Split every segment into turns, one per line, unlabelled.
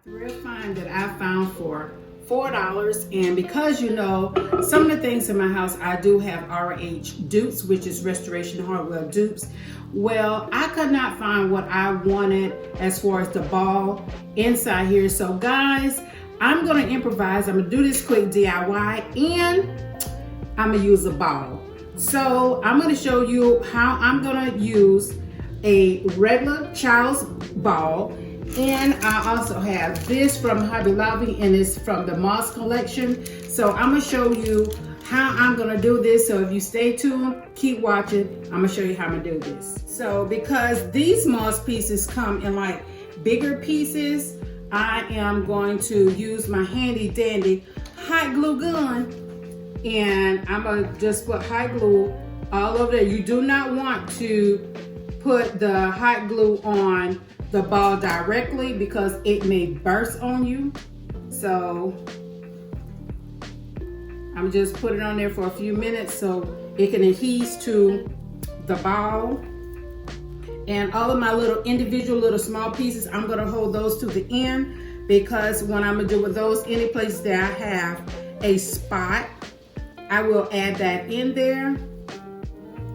Thrift find that I found for $4, and because you know some of the things in my house I do have RH dupes, which is restoration hardware dupes. Well, I could not find what I wanted as far as the ball inside here. So guys, I'm gonna improvise. I'm gonna do this quick DIY and I'm gonna use a ball. So I'm gonna show you how I'm gonna use a regular child's ball. And I also have this from Hobby Lobby, and it's from the Moss collection. So I'm gonna show you how I'm gonna do this. So if you stay tuned, keep watching, I'm gonna show you how I'm gonna do this. So because these Moss pieces come in like bigger pieces, I am going to use my handy dandy hot glue gun, and I'm gonna just put hot glue all over there. You do not want to put the hot glue on the ball directly because it may burst on you. So I'm just put it on there for a few minutes so it can adhere to the ball. And all of my little individual little small pieces, I'm gonna hold those to the end, because when I'm gonna do with those, any place that I have a spot, I will add that in there.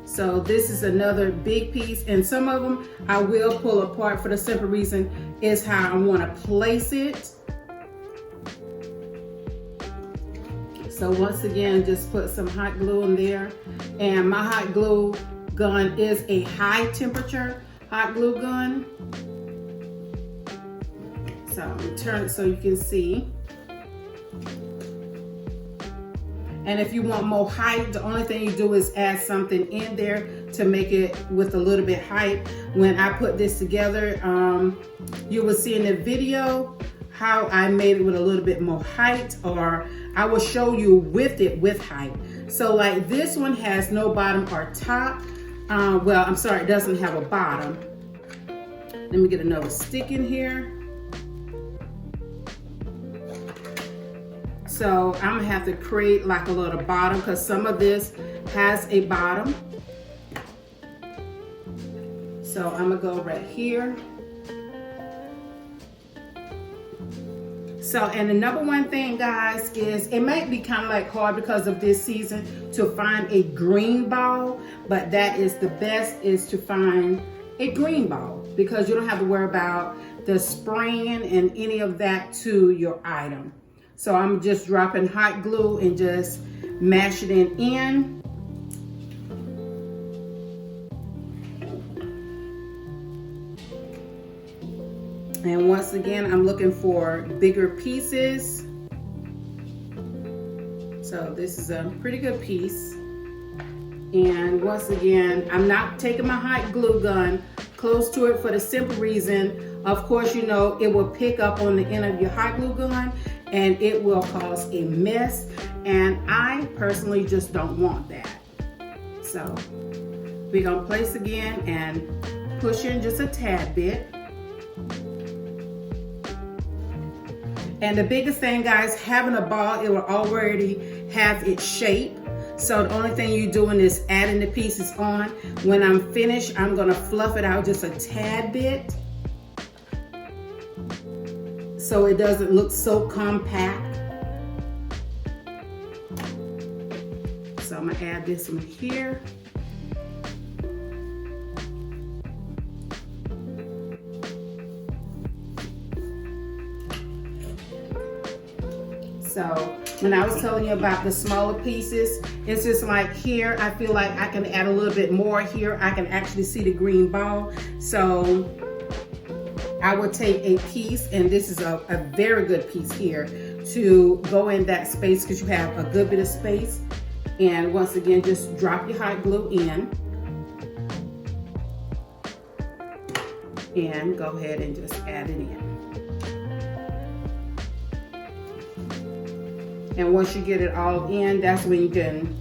So this is another big piece, and some of them I will pull apart for the simple reason is how I want to place it. So once again, just put some hot glue in there, and my hot glue gun is a high temperature hot glue gun. So I'm gonna turn it so you can see. And if you want more height, the only thing you do is add something in there to make it with a little bit height. When I put this together, you will see in the video how I made it with a little bit more height, or I will show you with it with height. So like this one has no bottom or top. Well, I'm sorry, it doesn't have a bottom. Let me get another stick in here. So I'm gonna have to create like a little bottom, because some of this has a bottom. So I'm gonna go right here. So, and the number one thing, guys, is it might be kind of like hard because of this season to find a green ball, but that is the best, is to find a green ball, because you don't have to worry about the spraying and any of that to your item. So I'm just dropping hot glue and just mashing it in. And once again, I'm looking for bigger pieces. So this is a pretty good piece. And once again, I'm not taking my hot glue gun close to it for the simple reason, of course, you know, it will pick up on the end of your hot glue gun and it will cause a mess. And I personally just don't want that. So we're gonna place again and push in just a tad bit. And the biggest thing, guys, having a ball, it will already have its shape. So the only thing you're doing is adding the pieces on. When I'm finished, I'm gonna fluff it out just a tad bit so it doesn't look so compact. So I'm gonna add this one here. So when I was telling you about the smaller pieces, it's just like here, I feel like I can add a little bit more here. I can actually see the green ball. So I would take a piece, and this is a very good piece here to go in that space because you have a good bit of space. And once again, just drop your hot glue in and go ahead and just add it in. And once you get it all in, that's when you can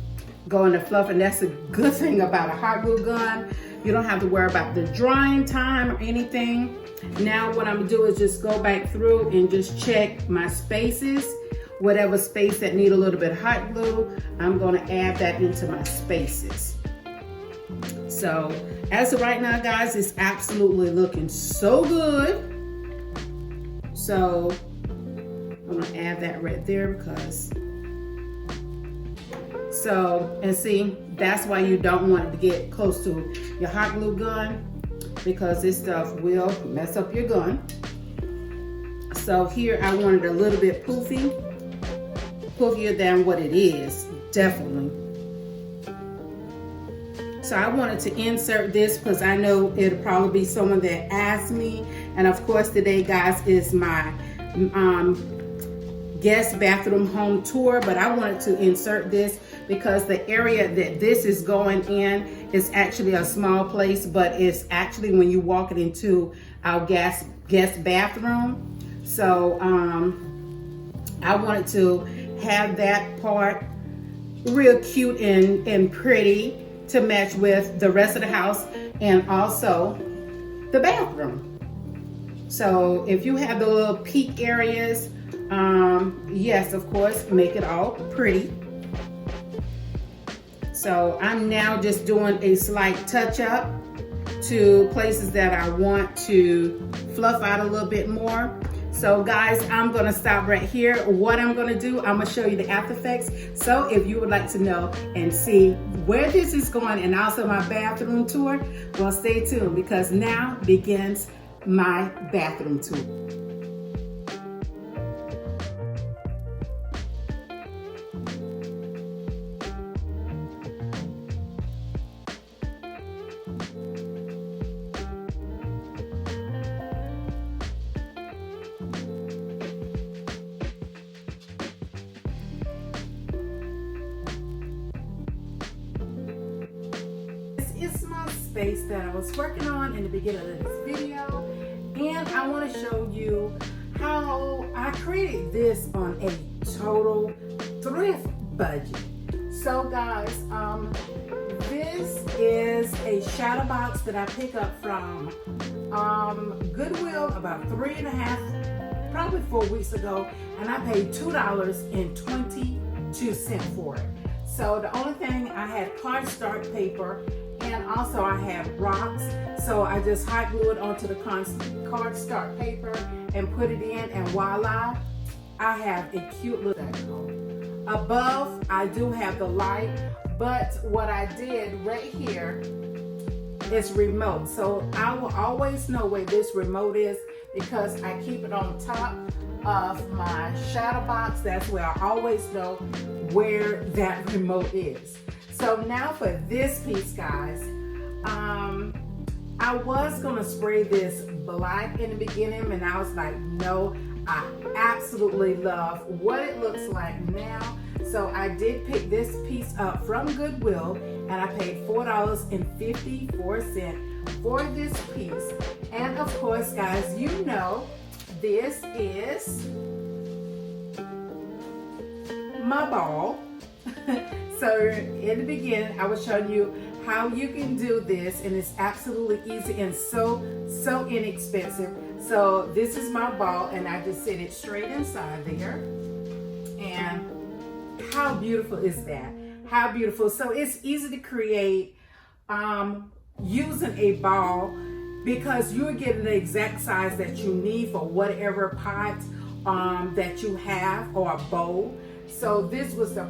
go into fluff. And that's a good thing about a hot glue gun. You don't have to worry about the drying time or anything. Now what I'm gonna do is just go back through and just check my spaces. Whatever space that need a little bit of hot glue, I'm gonna add that into my spaces. So as of right now, guys, it's absolutely looking so good. So I'm gonna add that right there because, so, and see, that's why you don't want it to get close to your hot glue gun, because this stuff will mess up your gun. So here I want it a little bit poofier than what it is, definitely. So I wanted to insert this because I know it'll probably be someone that asks me. And of course today, guys, is my guest bathroom home tour, but I wanted to insert this because the area that this is going in is actually a small place, but it's actually when you walk it into our guest bathroom. So I wanted to have that part real cute and pretty to match with the rest of the house and also the bathroom. So if you have the little peak areas, yes, of course, make it all pretty. So I'm now just doing a slight touch up to places that I want to fluff out a little bit more. So guys, I'm gonna stop right here. What I'm gonna do, I'm gonna show you the after effects. So if you would like to know and see where this is going and also my bathroom tour, well, stay tuned because now begins my bathroom tour. It's my space that I was working on in the beginning of this video, and I want to show you how I created this on a total thrift budget. So guys, this is a shadow box that I pick up from Goodwill about 3.5, probably 4 weeks ago, and I paid $2.22 for it. So the only thing, I had cardstock paper and also I have rocks. So I just hot glue it onto the cardstock paper and put it in, and voila, I have a cute little deco. Above, I do have the light, but what I did right here is remote. So I will always know where this remote is because I keep it on top of my shadow box. That's where I always know where that remote is. So now for this piece, guys, I was gonna spray this black in the beginning, and I was like, no, I absolutely love what it looks like now. So I did pick this piece up from Goodwill, and I paid $4.54 for this piece. And of course, guys, you know, this is my ball. So in the beginning, I was showing you how you can do this, and it's absolutely easy and so inexpensive. So this is my ball, and I just set it straight inside there. And how beautiful is that? How beautiful. So it's easy to create using a ball because you're getting the exact size that you need for whatever pot that you have, or a bowl. So this was the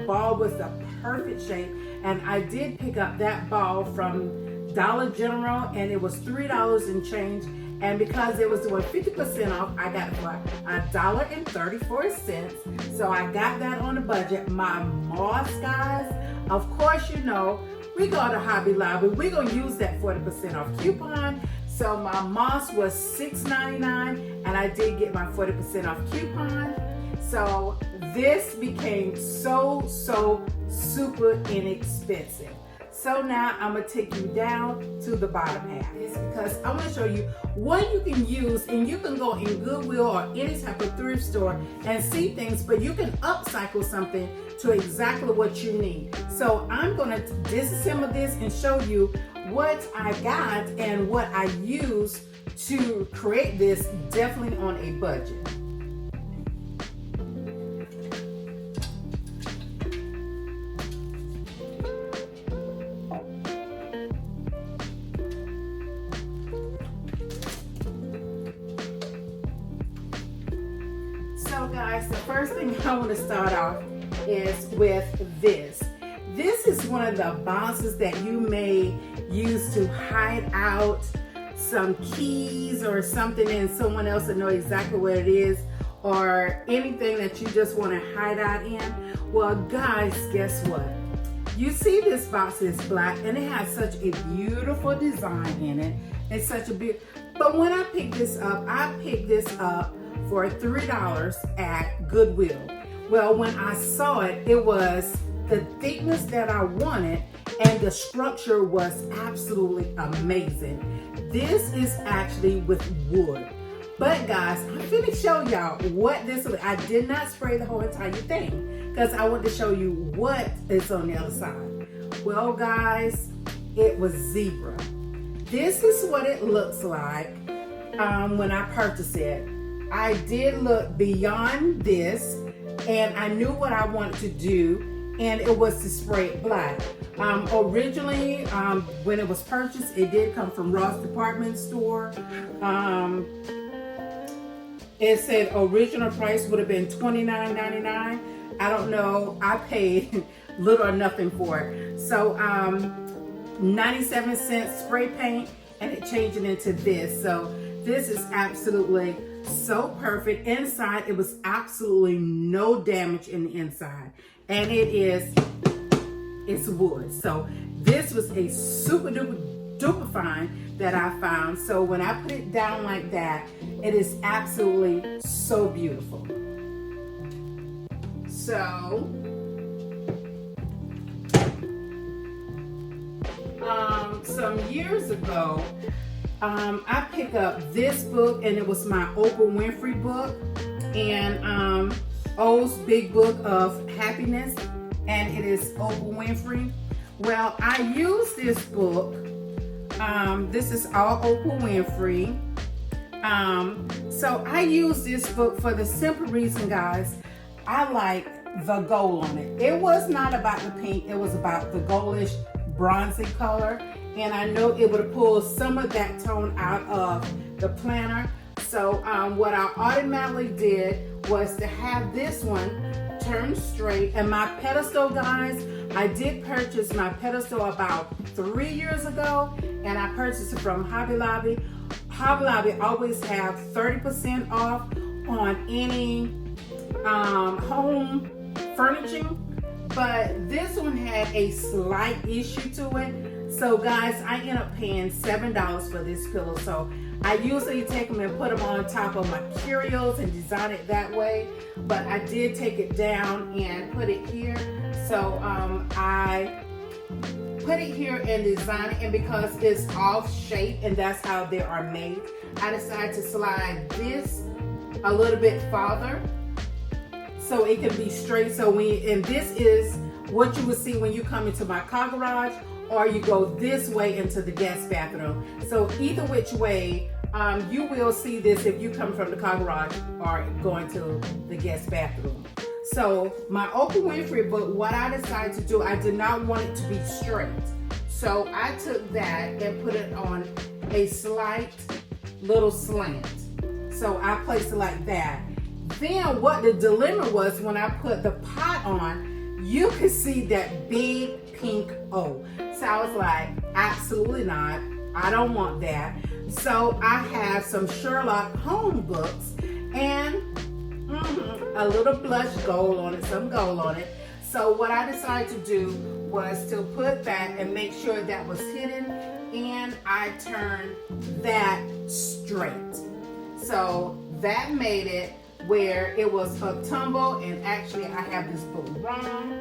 ball was the perfect shape, and I did pick up that ball from Dollar General, and it was $3 and change, and because it was doing 50% off, I got it for $1.34. So I got that on a budget. My moss, guys, of course, you know, we go to Hobby Lobby, we're gonna use that 40% off coupon. So my moss was $6.99, and I did get my 40% off coupon. So this became so super inexpensive. So now I'm gonna take you down to the bottom half. It's because I wanna show you what you can use, and you can go in Goodwill or any type of thrift store and see things, but you can upcycle something to exactly what you need. So I'm gonna disassemble this and show you what I got and what I use to create this, definitely on a budget. guys, the first thing I want to start off is with this. This is one of the boxes that you may use to hide out some keys or something and someone else will know exactly where it is, or anything that you just want to hide out in. Well guys, guess what? You see this box is black and it has such a beautiful design in it. It's such a but when I picked this up, I picked this up for $3 at Goodwill. Well, when I saw it, it was the thickness that I wanted and the structure was absolutely amazing. This is actually with wood. But guys, I'm gonna show y'all what this is. I did not spray the whole entire thing because I want to show you what is on the other side. Well guys, it was zebra. This is what it looks like when I purchased it. I did look beyond this and I knew what I wanted to do, and it was to spray it black. Originally, when it was purchased, it did come from Ross Department Store. It said original price would have been $29.99. I don't know, I paid little or nothing for it. So 97 cents spray paint, and it changed it into this. So this is absolutely so perfect. Inside, it was absolutely no damage in the inside. And it's wood. So this was a super duper fine that I found. So when I put it down like that, it is absolutely so beautiful. So some years ago, I picked up this book, and it was my Oprah Winfrey book, and O's Big Book of Happiness, and it is Oprah Winfrey. Well, I use this book. This is all Oprah Winfrey. So I use this book for the simple reason, guys, I like the gold on it. It was not about the pink, it was about the goldish bronzy color, and I know it would pull some of that tone out of the planner. So what I automatically did was to have this one turned straight. And my pedestal, guys, I did purchase my pedestal about 3 years ago, and I purchased it from Hobby Lobby. Hobby Lobby always have 30% off on any home furnishing, but this one had a slight issue to it. So guys, I ended up paying $7 for this pillow. So I usually take them and put them on top of my curios and design it that way, but I did take it down and put it here. So I put it here and design it, and because it's off shape and that's how they are made, I decided to slide this a little bit farther so it can be straight. So and this is what you will see when you come into my car garage, or you go this way into the guest bathroom. So either which way, you will see this if you come from the car garage or going to the guest bathroom. So my Oprah Winfrey book, what I decided to do, I did not want it to be straight. So I took that and put it on a slight little slant. So I placed it like that. Then what the dilemma was, when I put the pot on, you could see that big pink O. So I was like, absolutely not. I don't want that. So I have some Sherlock Holmes books and a little blush gold on it, some gold on it. So what I decided to do was to put that and make sure that was hidden, and I turned that straight. So that made it where it was up tumble, and actually I have this book wrong.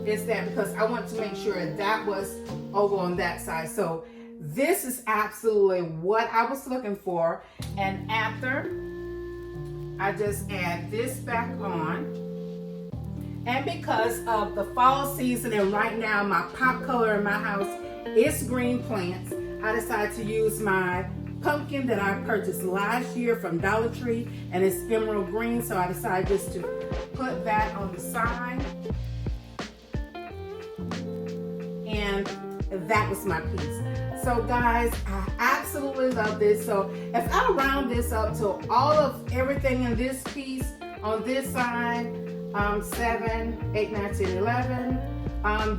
It's that because I want to make sure that was over on that side. So this is absolutely what I was looking for. And after, I just add this back on. And because of the fall season, and right now my pop color in my house is green plants, I decided to use my pumpkin that I purchased last year from Dollar Tree, and it's emerald green. So I decided just to put that on the side. And that was my piece. So guys, I absolutely love this. So if I round this up to all of everything in this piece on this side, 7, 8, 9, 10, 11.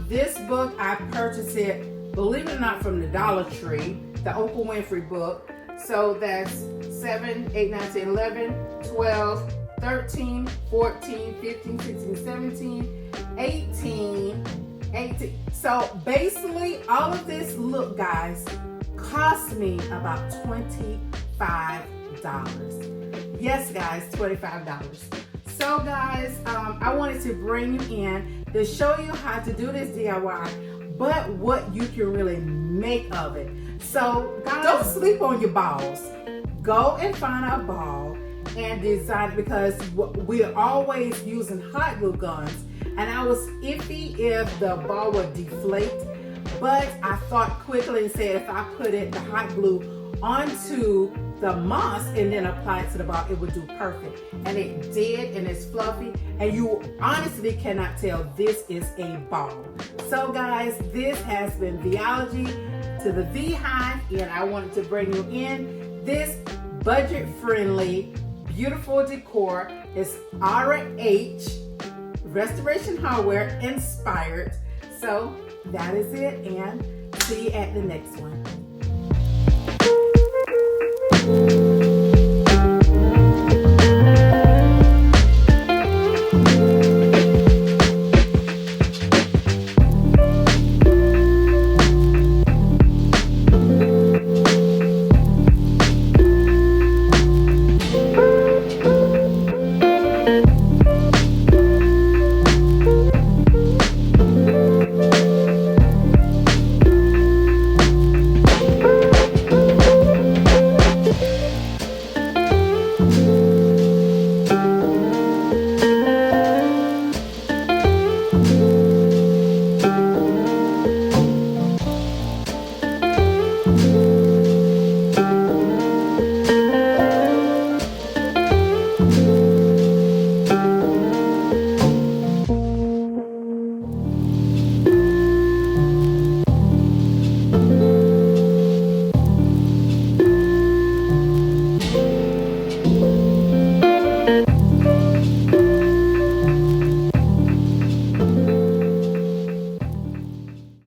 This book, I purchased it, believe it or not, from the Dollar Tree, the Oprah Winfrey book. So that's 7, 8, 9, 10, 11, 12, 13, 14, 15, 16, 17, 18. So basically, all of this, look guys, cost me about $25. Yes guys, $25. So guys, I wanted to bring you in to show you how to do this DIY, but what you can really make of it. So guys, don't sleep on your balls. Go and find a ball and design it, because we're always using hot glue guns, and I was iffy if the ball would deflate, but I thought quickly and said if I put the hot glue onto the moss and then apply it to the ball, it would do perfect. And it did, and it's fluffy, and you honestly cannot tell this is a ball. So guys, this has been Theology to the Hiii, and I wanted to bring you in this budget-friendly, beautiful decor. It's RH Restoration Hardware inspired. So that is it, and see you at the next one.